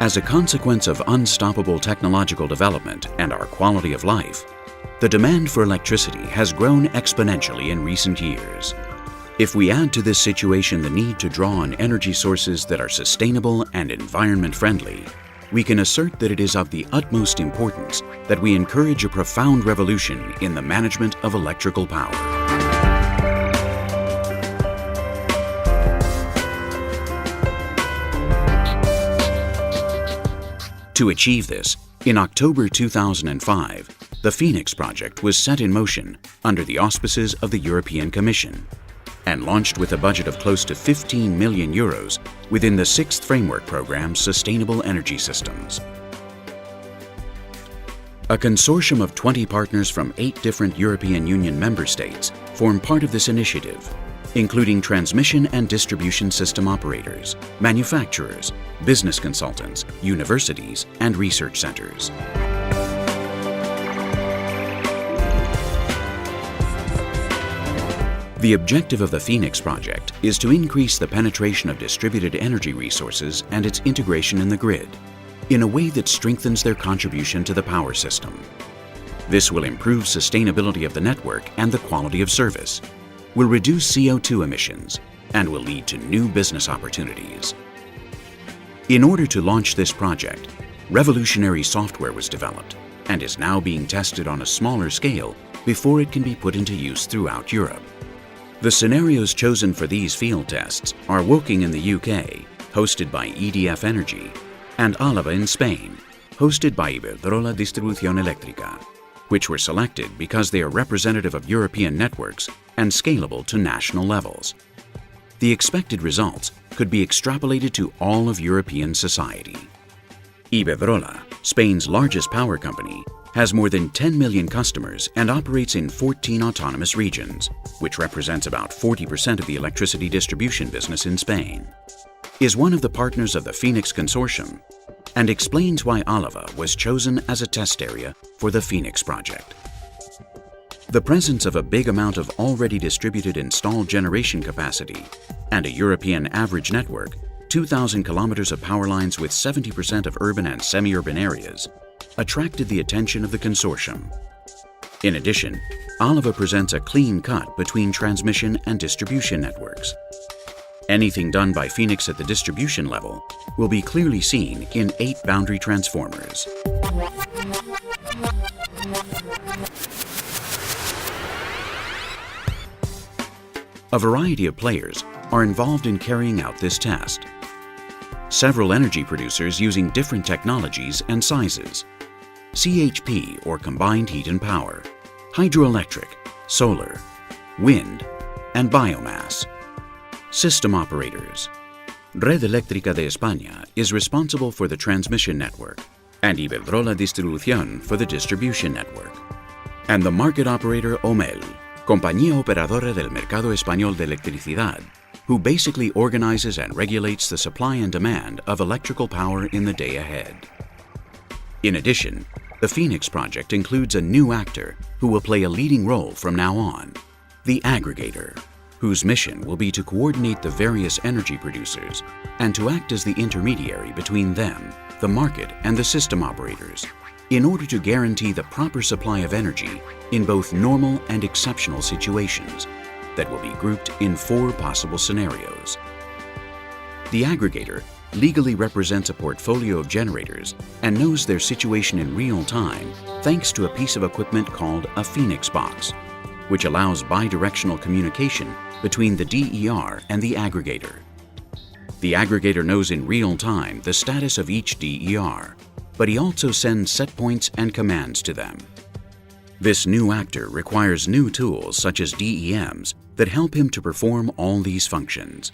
As a consequence of unstoppable technological development and our quality of life, the demand for electricity has grown exponentially in recent years. If we add to this situation the need to draw on energy sources that are sustainable and environment-friendly, we can assert that it is of the utmost importance that we encourage a profound revolution in the management of electrical power. To achieve this, in October 2005, the Fenix project was set in motion under the auspices of the European Commission and launched with a budget of close to 15 million euros within the 6th Framework Programme Sustainable Energy Systems. A consortium of 20 partners from 8 different European Union member states form part of this initiative, including transmission and distribution system operators, manufacturers, business consultants, universities, and research centers. The objective of the Fenix project is to increase the penetration of distributed energy resources and its integration in the grid in a way that strengthens their contribution to the power system. This will improve sustainability of the network and the quality of service, will reduce CO2 emissions, and will lead to new business opportunities. In order to launch this project, revolutionary software was developed and is now being tested on a smaller scale before it can be put into use throughout Europe. The scenarios chosen for these field tests are Woking in the UK, hosted by EDF Energy, and Álava in Spain, hosted by Iberdrola Distribución Eléctrica, which were selected because they are representative of European networks and scalable to national levels. The expected results could be extrapolated to all of European society. Iberdrola, Spain's largest power company, has more than 10 million customers and operates in 14 autonomous regions, which represents about 40% of the electricity distribution business in Spain, is one of the partners of the Fenix consortium, and explains why Álava was chosen as a test area for the Fenix project. The presence of a big amount of already distributed installed generation capacity and a European average network, 2,000 kilometers of power lines with 70% of urban and semi-urban areas, attracted the attention of the consortium. In addition, Álava presents a clean cut between transmission and distribution networks. Anything done by Fenix at the distribution level will be clearly seen in 8 boundary transformers. A variety of players are involved in carrying out this test. Several energy producers using different technologies and sizes. CHP or combined heat and power, hydroelectric, solar, wind, and biomass. System operators. Red Eléctrica de España is responsible for the transmission network and Iberdrola Distribución for the distribution network. And the market operator OMEL, Compañía Operadora del Mercado Español de Electricidad, who basically organizes and regulates the supply and demand of electrical power in the day ahead. In addition, the Fenix project includes a new actor who will play a leading role from now on, the aggregator, whose mission will be to coordinate the various energy producers and to act as the intermediary between them, the market, and the system operators, in order to guarantee the proper supply of energy in both normal and exceptional situations that will be grouped in 4 possible scenarios. The aggregator legally represents a portfolio of generators and knows their situation in real time thanks to a piece of equipment called a Fenix box, which allows bidirectional communication between the DER and the aggregator. The aggregator knows in real time the status of each DER, but he also sends set points and commands to them. This new actor requires new tools such as DEMs that help him to perform all these functions.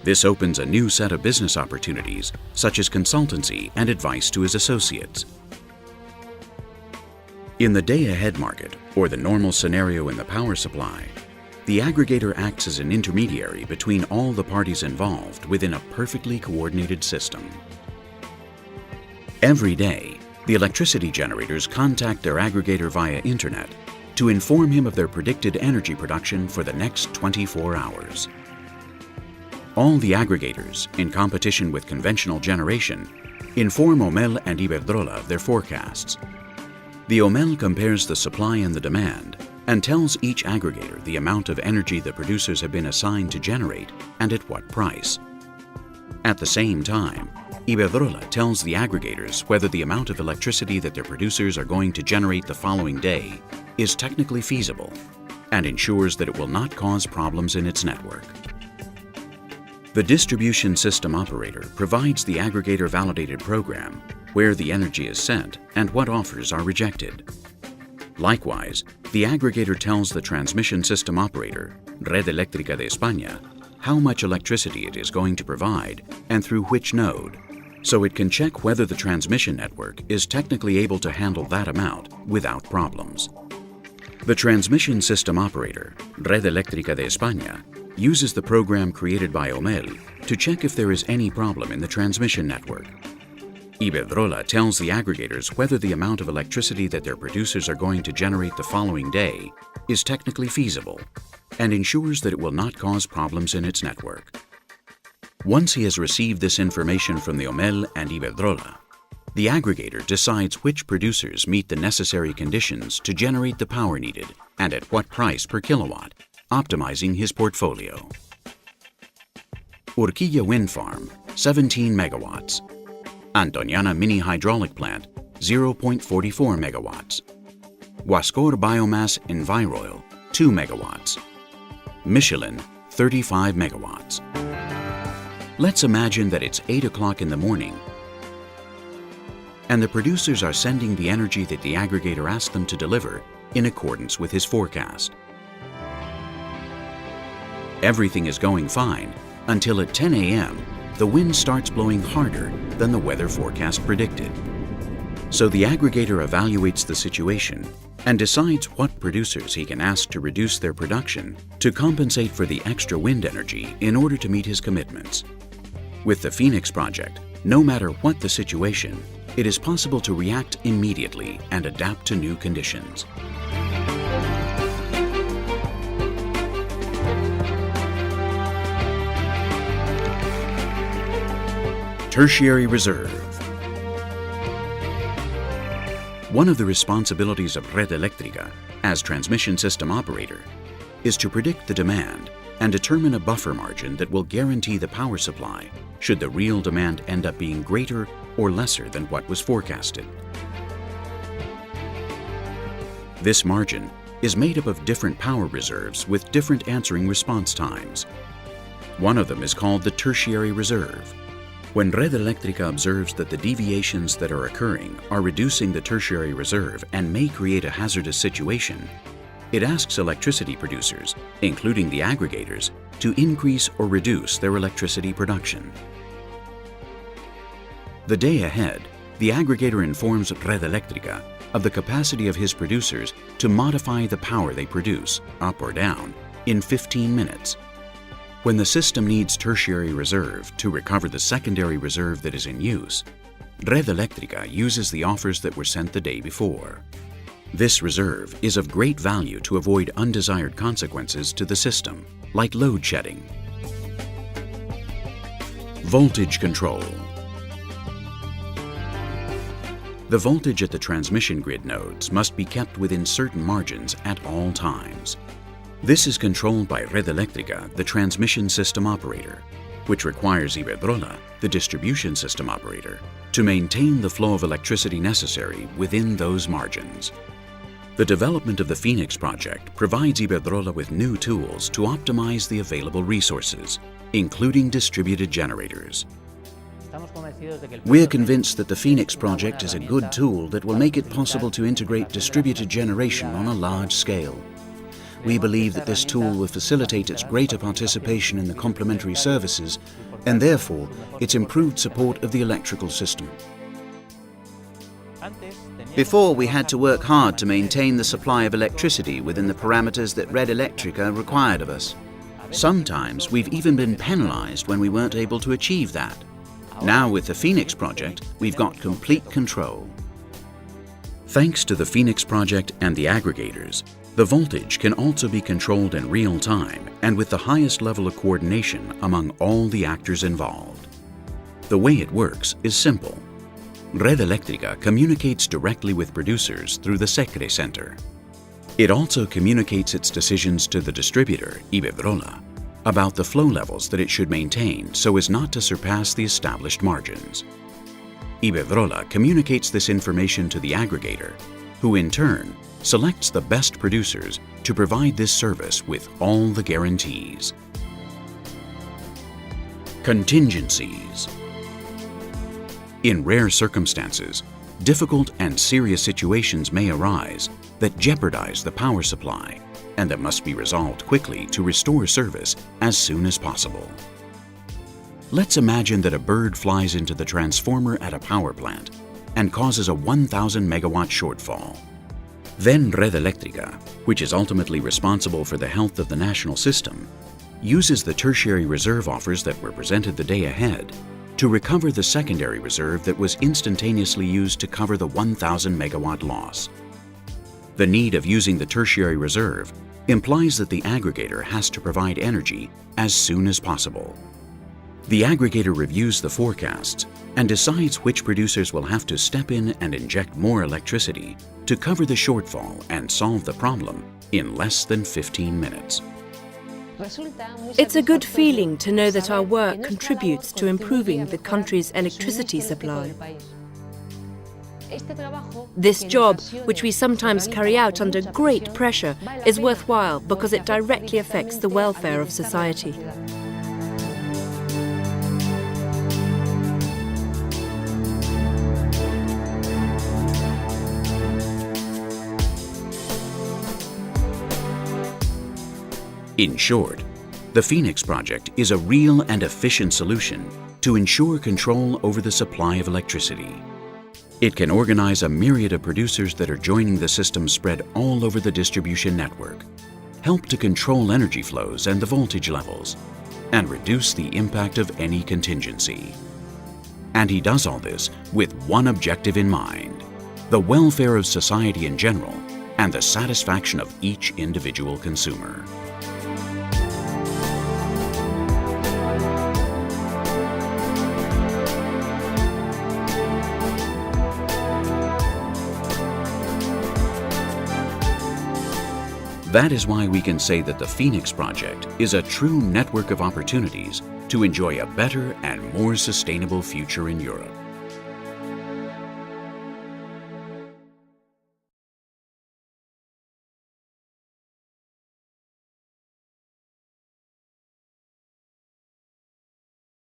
This opens a new set of business opportunities such as consultancy and advice to his associates. In the day-ahead market, or the normal scenario in the power supply, the aggregator acts as an intermediary between all the parties involved within a perfectly coordinated system. Every day, The electricity generators contact their aggregator via internet to inform him of their predicted energy production for the next 24 hours. All the aggregators, in competition with conventional generation, inform OMEL and Iberdrola of their forecasts. The OMEL compares the supply and the demand and tells each aggregator the amount of energy the producers have been assigned to generate and at what price. At the same time, Iberdrola tells the aggregators whether the amount of electricity that their producers are going to generate the following day is technically feasible and ensures that it will not cause problems in its network. The distribution system operator provides the aggregator-validated program where the energy is sent and what offers are rejected. Likewise, the aggregator tells the transmission system operator, Red Eléctrica de España, how much electricity it is going to provide and through which node, so it can check whether the transmission network is technically able to handle that amount without problems. The transmission system operator, Red Eléctrica de España, uses the program created by OMEL to check if there is any problem in the transmission network. Iberdrola tells the aggregators whether the amount of electricity that their producers are going to generate the following day is technically feasible and ensures that it will not cause problems in its network. Once he has received this information from the OMEL and Iberdrola, the aggregator decides which producers meet the necessary conditions to generate the power needed and at what price per kilowatt, optimizing his portfolio. Urquilla Wind Farm, 17 megawatts. Antoniana Mini Hydraulic Plant, 0.44 megawatts. Huascor Biomass Enviroil, 2 megawatts. Michelin, 35 megawatts. Let's imagine that it's 8 o'clock in the morning and the producers are sending the energy that the aggregator asked them to deliver in accordance with his forecast. Everything is going fine until at 10 a.m. the wind starts blowing harder than the weather forecast predicted. So the aggregator evaluates the situation and decides what producers he can ask to reduce their production to compensate for the extra wind energy in order to meet his commitments. With the Fenix project, no matter what the situation, it is possible to react immediately and adapt to new conditions. Tertiary reserve. One of the responsibilities of Red Eléctrica, as transmission system operator, is to predict the demand and determine a buffer margin that will guarantee the power supply should the real demand end up being greater or lesser than what was forecasted. This margin is made up of different power reserves with different answering response times. One of them is called the tertiary reserve. When Red Eléctrica observes that the deviations that are occurring are reducing the tertiary reserve and may create a hazardous situation, it asks electricity producers, including the aggregators, to increase or reduce their electricity production. The day ahead, the aggregator informs Red Eléctrica of the capacity of his producers to modify the power they produce, up or down, in 15 minutes. When the system needs tertiary reserve to recover the secondary reserve that is in use, Red Eléctrica uses the offers that were sent the day before. This reserve is of great value to avoid undesired consequences to the system, like load shedding. Voltage control. The voltage at the transmission grid nodes must be kept within certain margins at all times. This is controlled by Red Eléctrica, the transmission system operator, which requires Iberdrola, the distribution system operator, to maintain the flow of electricity necessary within those margins. The development of the Fenix project provides Iberdrola with new tools to optimize the available resources, including distributed generators. We are convinced that the Fenix project is a good tool that will make it possible to integrate distributed generation on a large scale. We believe that this tool will facilitate its greater participation in the complementary services and therefore its improved support of the electrical system. Before, we had to work hard to maintain the supply of electricity within the parameters that Red Eléctrica required of us. Sometimes we've even been penalized when we weren't able to achieve that. Now with the Fenix project, we've got complete control. Thanks to the Fenix project and the aggregators, the voltage can also be controlled in real time and with the highest level of coordination among all the actors involved. The way it works is simple. Red Eléctrica communicates directly with producers through the Secre Center. It also communicates its decisions to the distributor, Iberdrola, about the flow levels that it should maintain so as not to surpass the established margins. Iberdrola communicates this information to the aggregator, who in turn selects the best producers to provide this service with all the guarantees. Contingencies. In rare circumstances, difficult and serious situations may arise that jeopardize the power supply and that must be resolved quickly to restore service as soon as possible. Let's imagine that a bird flies into the transformer at a power plant and causes a 1,000 megawatt shortfall. Then Red Eléctrica, which is ultimately responsible for the health of the national system, uses the tertiary reserve offers that were presented the day ahead to recover the secondary reserve that was instantaneously used to cover the 1,000 megawatt loss. The need of using the tertiary reserve implies that the aggregator has to provide energy as soon as possible. The aggregator reviews the forecasts and decides which producers will have to step in and inject more electricity to cover the shortfall and solve the problem in less than 15 minutes. It's a good feeling to know that our work contributes to improving the country's electricity supply. This job, which we sometimes carry out under great pressure, is worthwhile because it directly affects the welfare of society. In short, the Fenix project is a real and efficient solution to ensure control over the supply of electricity. It can organize a myriad of producers that are joining the system spread all over the distribution network, help to control energy flows and the voltage levels, and reduce the impact of any contingency. And he does all this with one objective in mind: the welfare of society in general and the satisfaction of each individual consumer. That is why we can say that the Fenix project is a true network of opportunities to enjoy a better and more sustainable future in Europe.